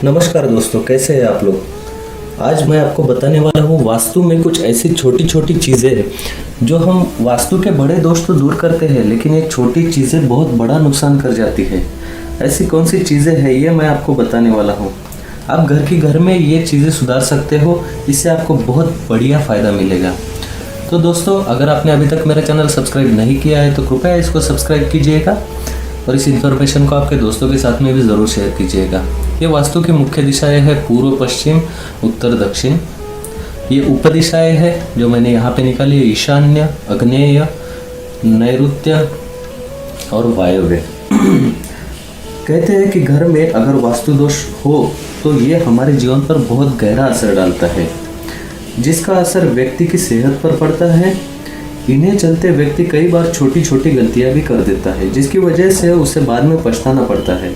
नमस्कार दोस्तों, कैसे हैं आप लोग। आज मैं आपको बताने वाला हूँ वास्तु में कुछ ऐसी छोटी छोटी चीज़ें हैं जो हम वास्तु के बड़े दोष तो दूर करते हैं, लेकिन ये छोटी चीज़ें बहुत बड़ा नुकसान कर जाती है। ऐसी कौन सी चीज़ें हैं ये मैं आपको बताने वाला हूँ। आप घर में ये चीज़ें सुधार सकते हो, इससे आपको बहुत बढ़िया फ़ायदा मिलेगा। तो दोस्तों, अगर आपने अभी तक मेरा चैनल सब्सक्राइब नहीं किया है तो कृपया इसको सब्सक्राइब कीजिएगा और इस इन्फॉर्मेशन को आपके दोस्तों के साथ में भी ज़रूर शेयर कीजिएगा। ये वास्तु की मुख्य दिशाएं हैं पूर्व पश्चिम, उत्तर दक्षिण। ये उपदिशाएं हैं जो मैंने यहाँ पे निकाली है, ईशान्य, आग्नेय, नैऋत्य और वायव्य। कहते हैं कि घर में अगर वास्तु दोष हो तो ये हमारे जीवन पर बहुत गहरा असर डालता है, जिसका असर व्यक्ति की सेहत पर पड़ता है। इन्हें चलते व्यक्ति कई बार छोटी छोटी गलतियां भी कर देता है, जिसकी वजह से उसे बाद में पछताना पड़ता है।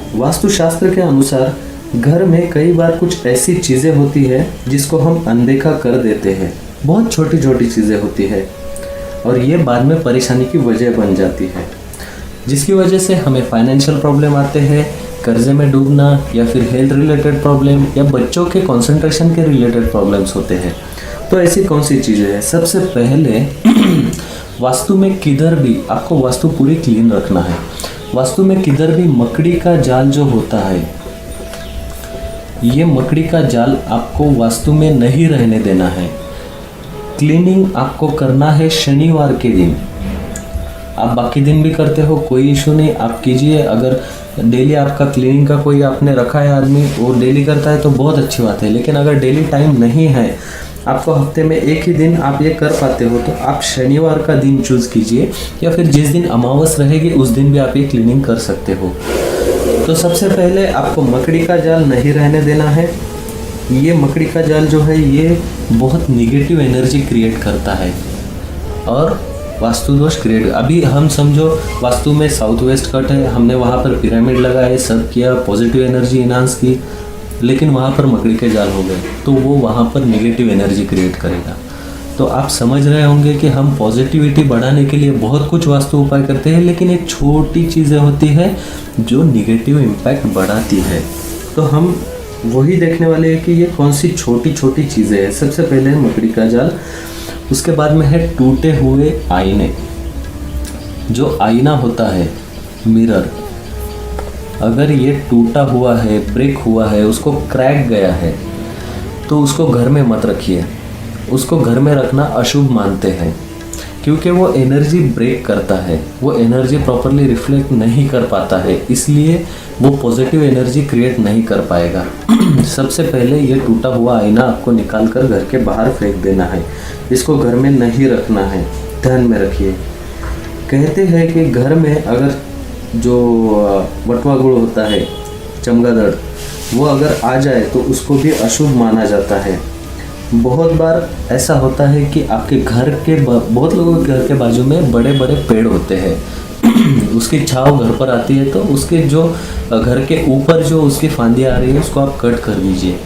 वास्तुशास्त्र के अनुसार घर में कई बार कुछ ऐसी चीज़ें होती है जिसको हम अनदेखा कर देते हैं। बहुत छोटी छोटी चीज़ें होती है और ये बाद में परेशानी की वजह बन जाती है, जिसकी वजह से हमें फाइनेंशियल प्रॉब्लम आते हैं, कर्जे में डूबना, या फिर हेल्थ रिलेटेड प्रॉब्लम, या बच्चों के कंसंट्रेशन के रिलेटेड प्रॉब्लम्स होते हैं। तो ऐसी कौन सी चीज़ें हैं? सबसे पहले वास्तु में किधर भी आपको वास्तु पूरी क्लीन रखना है। वास्तु में किधर भी मकड़ी का जाल जो होता है, ये मकड़ी का जाल आपको वास्तु में नहीं रहने देना है। क्लीनिंग आपको करना है शनिवार के दिन। आप बाकी दिन भी करते हो, कोई इशू नहीं, आप कीजिए। अगर डेली आपका क्लीनिंग का कोई आपने रखा है आदमी, वो डेली करता है तो बहुत अच्छी बात है। लेकिन अगर डेली टाइम नहीं है, आपको हफ्ते में एक ही दिन आप ये कर पाते हो, तो आप शनिवार का दिन चूज़ कीजिए, या फिर जिस दिन अमावस रहेगी उस दिन भी आप ये क्लीनिंग कर सकते हो। तो सबसे पहले आपको मकड़ी का जाल नहीं रहने देना है। ये मकड़ी का जाल जो है ये बहुत निगेटिव एनर्जी क्रिएट करता है और वास्तु दोष क्रिएट। अभी हम समझो वास्तु में साउथ वेस्ट कट है, हमने वहाँ पर पिरामिड लगाए, सब किया, पॉजिटिव एनर्जी इनहांस की, लेकिन वहाँ पर मकड़ी के जाल हो गए तो वो वहाँ पर नेगेटिव एनर्जी क्रिएट करेगा। तो आप समझ रहे होंगे कि हम पॉजिटिविटी बढ़ाने के लिए बहुत कुछ वास्तु उपाय करते हैं, लेकिन एक छोटी चीज़ें होती है जो निगेटिव इम्पैक्ट बढ़ाती है। तो हम वही देखने वाले हैं कि ये कौन सी छोटी छोटी चीज़ें हैं। सबसे पहले है मकड़ी का जाल, उसके बाद में है टूटे हुए आईने। जो आईना होता है, मिरर, अगर ये टूटा हुआ है, ब्रेक हुआ है, उसको क्रैक गया है, तो उसको घर में मत रखिए। उसको घर में रखना अशुभ मानते हैं, क्योंकि वो एनर्जी ब्रेक करता है, वो एनर्जी प्रॉपरली रिफ्लेक्ट नहीं कर पाता है, इसलिए वो पॉजिटिव एनर्जी क्रिएट नहीं कर पाएगा। सबसे पहले ये टूटा हुआ आईना आपको निकाल कर घर के बाहर फेंक देना है। इसको घर में नहीं रखना है, ध्यान में रखिए। कहते हैं कि घर में अगर जो बटवा गुड़ होता है, चमगादड़, वो अगर आ जाए तो उसको भी अशुभ माना जाता है। बहुत बार ऐसा होता है कि आपके घर के बहुत लोगों के घर के बाजू में बड़े बड़े पेड़ होते हैं उसकी छाँव घर पर आती है, तो उसके जो घर के ऊपर जो उसकी फांदियाँ आ रही है उसको आप कट कर दीजिए।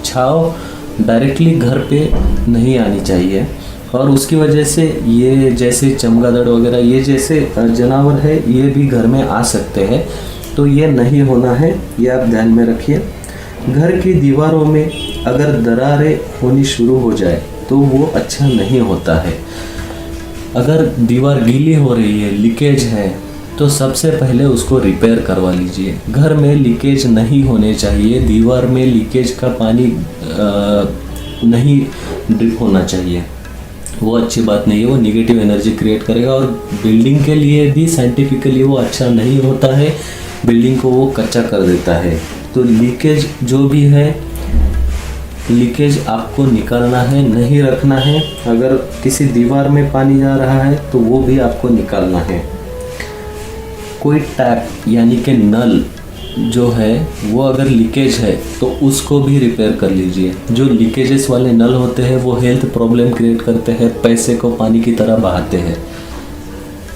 छाँव डायरेक्टली घर पे नहीं आनी चाहिए, और उसकी वजह से ये जैसे चमगादड़ वगैरह ये जैसे जानवर है ये भी घर में आ सकते हैं। तो ये नहीं होना है, ये आप ध्यान में रखिए। घर की दीवारों में अगर दरारें होनी शुरू हो जाए तो वो अच्छा नहीं होता है। अगर दीवार गीली हो रही है, लीकेज है, तो सबसे पहले उसको रिपेयर करवा लीजिए। घर में लीकेज नहीं होने चाहिए, दीवार में लीकेज का पानी नहीं ड्रिप होना चाहिए, वो अच्छी बात नहीं है, वो निगेटिव एनर्जी क्रिएट करेगा। और बिल्डिंग के लिए भी साइंटिफिकली वो अच्छा नहीं होता है, बिल्डिंग को वो कच्चा कर देता है। तो लीकेज जो भी है, लीकेज आपको निकालना है, नहीं रखना है। अगर किसी दीवार में पानी जा रहा है तो वो भी आपको निकालना है। कोई टैप यानी कि नल जो है वो अगर लीकेज है तो उसको भी रिपेयर कर लीजिए। जो लीकेजेस वाले नल होते हैं वो हेल्थ प्रॉब्लम क्रिएट करते हैं, पैसे को पानी की तरह बहाते हैं।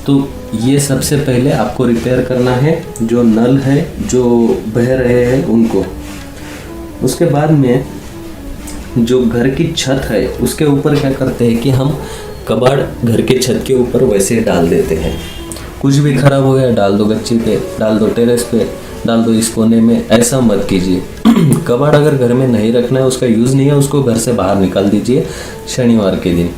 तो ये सबसे पहले आपको रिपेयर करना है, जो नल है जो बह रहे हैं उनको। उसके बाद में जो घर की छत है उसके ऊपर क्या करते हैं कि हम कबाड़ घर के छत के ऊपर वैसे डाल देते हैं। कुछ भी खराब हो गया डाल दो गच्ची पे, डाल दो टेरेस पे, डाल दो इस कोने में, ऐसा मत कीजिए। कबाड़ अगर घर में नहीं रखना है, उसका यूज़ नहीं है, उसको घर से बाहर निकाल दीजिए शनिवार के दिन।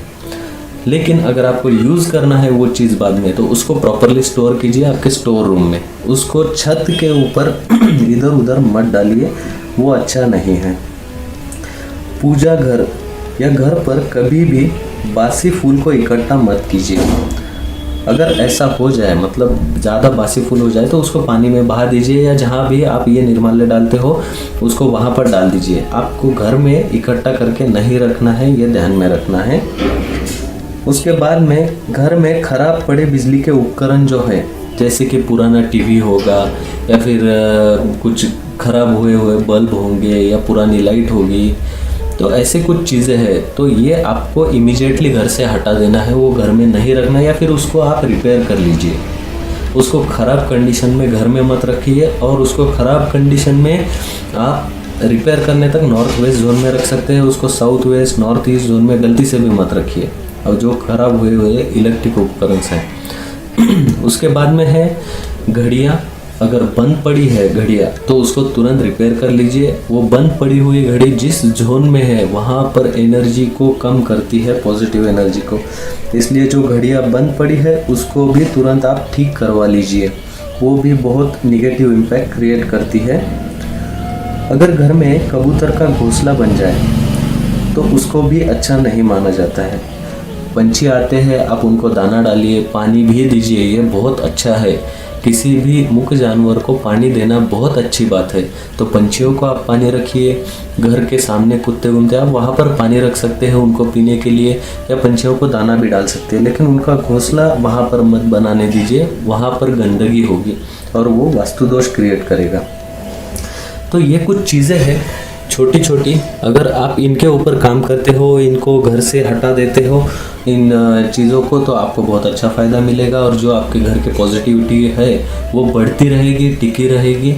लेकिन अगर आपको यूज़ करना है वो चीज़ बाद में, तो उसको प्रॉपरली स्टोर कीजिए आपके स्टोर रूम में। उसको छत के ऊपर इधर उधर मत डालिए, वो अच्छा नहीं है। पूजा घर या घर पर कभी भी बासी फूल को इकट्ठा मत कीजिए। अगर ऐसा हो जाए, मतलब ज़्यादा बासी फूल हो जाए, तो उसको पानी में बहा दीजिए, या जहाँ भी आप ये निर्माल्य डालते हो उसको वहाँ पर डाल दीजिए। आपको घर में इकट्ठा करके नहीं रखना है, ये ध्यान में रखना है। उसके बाद में घर में खराब पड़े बिजली के उपकरण जो है, जैसे कि पुराना टीवी होगा, या फिर कुछ खराब हुए बल्ब होंगे, या पुरानी लाइट होगी, तो ऐसे कुछ चीज़ें हैं, तो ये आपको इमीडिएटली घर से हटा देना है, वो घर में नहीं रखना, या फिर उसको आप रिपेयर कर लीजिए। उसको ख़राब कंडीशन में घर में मत रखिए, और उसको ख़राब कंडीशन में आप रिपेयर करने तक नॉर्थ वेस्ट जोन में रख सकते हैं, उसको south west north east zone में गलती से भी मत रखिए। और जो खराब हुए इलेक्ट्रिक उपकरण हैं। उसके बाद में है घड़ियाँ। अगर बंद पड़ी है घड़ियाँ, तो उसको तुरंत रिपेयर कर लीजिए। वो बंद पड़ी हुई घड़ी जिस जोन में है वहाँ पर एनर्जी को कम करती है, पॉजिटिव एनर्जी को, इसलिए जो घड़ियाँ बंद पड़ी है उसको भी तुरंत आप ठीक करवा लीजिए। वो भी बहुत निगेटिव इम्पैक्ट क्रिएट करती है। अगर घर में कबूतर का घोंसला बन जाए तो उसको भी अच्छा नहीं माना जाता है। पंछी आते हैं, आप उनको दाना डालिए, पानी भी दीजिए, ये बहुत अच्छा है। किसी भी मुख्य जानवर को पानी देना बहुत अच्छी बात है। तो पंछियों को आप पानी रखिए, घर के सामने कुत्ते घूमते हैं, आप वहाँ पर पानी रख सकते हैं उनको पीने के लिए, या पंछियों को दाना भी डाल सकते हैं। लेकिन उनका घोंसला वहाँ पर मत बनाने दीजिए, वहाँ पर गंदगी होगी और वो वास्तु दोष क्रिएट करेगा। तो ये कुछ चीज़ें हैं छोटी छोटी, अगर आप इनके ऊपर काम करते हो, इनको घर से हटा देते हो इन चीज़ों को, तो आपको बहुत अच्छा फ़ायदा मिलेगा, और जो आपके घर की पॉजिटिविटी है वो बढ़ती रहेगी, टिकी रहेगी।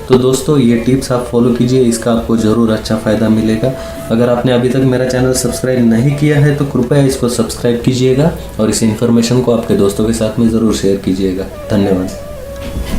तो दोस्तों, ये टिप्स आप फॉलो कीजिए, इसका आपको ज़रूर अच्छा फ़ायदा मिलेगा। अगर आपने अभी तक मेरा चैनल सब्सक्राइब नहीं किया है तो कृपया इसको सब्सक्राइब कीजिएगा, और इस इन्फॉर्मेशन को आपके दोस्तों के साथ में ज़रूर शेयर कीजिएगा। धन्यवाद।